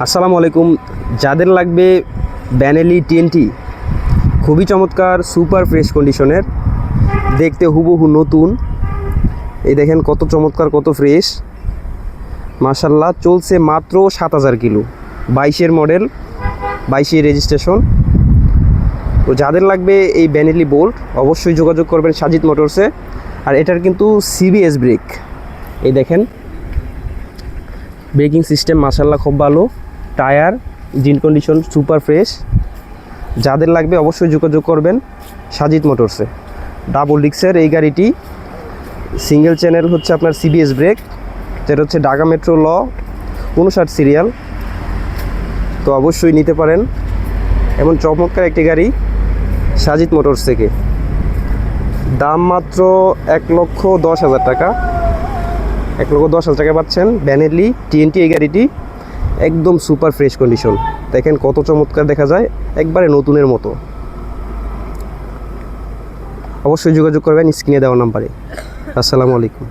আসসালামু আলাইকুম। যাদের লাগবে ব্যানেলি টিএনটি, খুবই চমৎকার, সুপার ফ্রেশ কন্ডিশনের, দেখতে হুবহু নতুন। এই দেখেন কত চমৎকার, কত ফ্রেশ, মাশাল্লাহ। চলছে মাত্র 7000 কিলো, 22-এর মডেল, 22-এর রেজিস্ট্রেশন। তো যাদের লাগবে এই ব্যানেলি বোল্ট, অবশ্যই যোগাযোগ করবেন সাজিদ মোটরসে। আর এটার কিন্তু সিবিএস ব্রেক, এই দেখেন ব্রেকিং সিস্টেম মাশাল্লাহ খুব ভালো। Tyre, engine condition super fresh. যাদের লাগবে অবশ্যই যোগাযোগ করবেন সাজিদ মোটরসে। ডাবল ডিক্সের এই গাড়িটি, সিঙ্গেল চ্যানেল হচ্ছে আপনার সিবিএস ব্রেক, যেটা হচ্ছে ঢাকা মেট্রো ল 59 সিরিয়াল। তো অবশ্যই নিতে পারেন এমন চমৎকার একটি গাড়ি সাজিদ মোটরস থেকে। দাম মাত্র 1,10,000 টাকা, 1,10,000 টাকা পাচ্ছেন ব্যানেলি টিএনটি। এই গাড়িটি একদম সুপার ফ্রেশ কন্ডিশন, দেখেন কত চমৎকার দেখা যায়, একবারে নতুনের মতো। অবশ্যই যোগাযোগ করবেন স্ক্রিনে দেওয়া নাম্বারে। আসসালামু আলাইকুম।